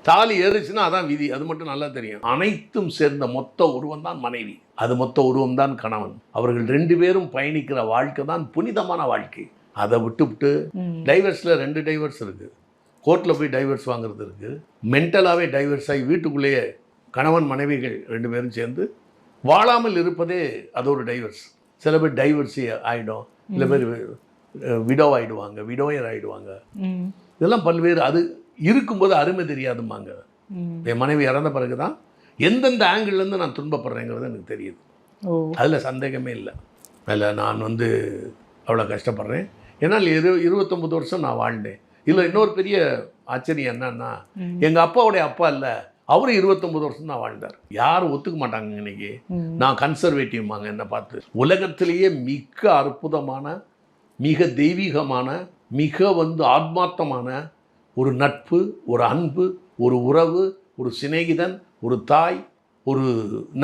தாலி ஏறுச்சுன்னா அதான் விதி, அது மட்டும் நல்லா தெரியும். அனைத்தும் சேர்ந்த மொத்த உருவம் தான் மனைவி, அது மொத்த உருவம் தான் கணவன். அவர்கள் 2 பேரும் பயணிக்கிற வாழ்க்கை தான் புனிதமான வாழ்க்கை. அதை விட்டு டைவர்ஸில் 2 டைவர்ஸ் இருக்குது. கோர்ட்டில் போய் டைவர்ஸ் வாங்குறது இருக்குது, மென்டலாகவே டைவர்ஸ் ஆகி வீட்டுக்குள்ளேயே கணவன் மனைவிகள் 2 பேரும் சேர்ந்து வாழாமல் இருப்பதே அது ஒரு டைவர்ஸ். சில பேர் டைவர்ஸி ஆகிடும், சில பேர் விடோ ஆகிடுவாங்க, விடோயர் ஆகிடுவாங்க. இதெல்லாம் பல்வேறு. அது இருக்கும்போது அருமை தெரியாதும்பாங்க. என் மனைவி இறந்த பிறகு தான் எந்தெந்த ஆங்கிள்லேருந்து நான் துன்பப்படுறேங்கிறது எனக்கு தெரியுது. அதில் சந்தேகமே இல்லை. அதில் நான் அவ்வளோ கஷ்டப்படுறேன். ஏன்னால் 29 வருஷம் நான் வாழ்ந்தேன். இதில் இன்னொரு பெரிய ஆச்சரியம் என்னன்னா, எங்கள் அப்பாவுடைய அப்பா இல்லை, அவரும் 29 வருஷம் தான் வாழ்ந்தார். யாரும் ஒத்துக்க மாட்டாங்க இன்னைக்கு. நான் கன்சர்வேட்டிவ்மாங்க என்னை பார்த்து. உலகத்திலேயே மிக அற்புதமான, மிக தெய்வீகமான, மிக ஆத்மார்த்தமான ஒரு நட்பு, ஒரு அன்பு, ஒரு உறவு, ஒரு சிநேகிதன், ஒரு தாய், ஒரு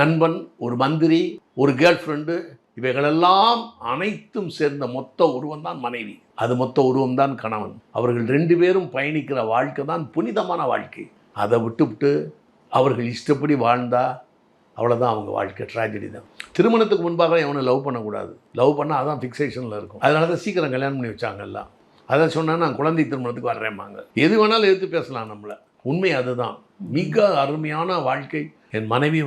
நண்பன், ஒரு மந்திரி, ஒரு கேர்ள் ஃப்ரெண்டு, இவைகளெல்லாம் அனைத்தும் சேர்ந்த மொத்த உருவம் தான் மனைவி, அது மொத்த உருவம் தான் கணவன். அவர்கள் 2 பேரும் பயணிக்கிற வாழ்க்கை தான் புனிதமான வாழ்க்கை. அதை விட்டு அவர்கள் இஷ்டப்படி வாழ்ந்தா அவ்வளோதான் அவங்க வாழ்க்கை, ட்ராஜடி தான். திருமணத்துக்கு முன்பாக எவனை லவ் பண்ணக்கூடாது. லவ் பண்ணால் அதான் ஃபிக்ஸேஷனில் இருக்கும். அதனால தான் சீக்கிரம் கல்யாணம் பண்ணி வச்சாங்க எல்லாம். அதை சொன்னால் நான் குழந்தை திருமணத்துக்கு வர்றேம்பாங்க. எது வேணாலும் எடுத்து பேசலாம் நம்மளை. உண்மை அதுதான். மிக அருமையான வாழ்க்கை. என் மனைவி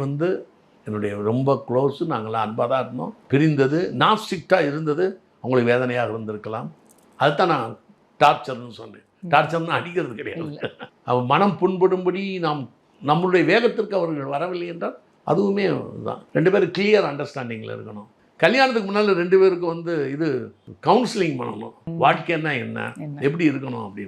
என்னுடைய ரொம்ப க்ளோஸு. நாங்களாம் அன்பாக தான் இருந்தோம். பிரிந்தது, நான் ஸ்ட்ரிக்டாக இருந்தது அவங்களுக்கு வேதனையாக இருந்திருக்கலாம். அதுதான் நான் டார்ச்சர்னு சொன்னேன். டார்ச்சர்னு அடிக்கிறது கிடையாது. அவன் மனம் புண்படும்படி நம்மளுடைய வேகத்திற்கு அவர்கள் வரவில்லை என்றால் அதுவுமே தான். 2 பேரும் கிளியர் அண்டர்ஸ்டாண்டிங்கில் இருக்கணும். கல்யாணத்துக்கு முன்னால் 2 பேருக்கும் இது கவுன்சிலிங் பண்ணணும். வாழ்க்கைன்னா என்ன, எப்படி இருக்கணும் அப்படின்னு.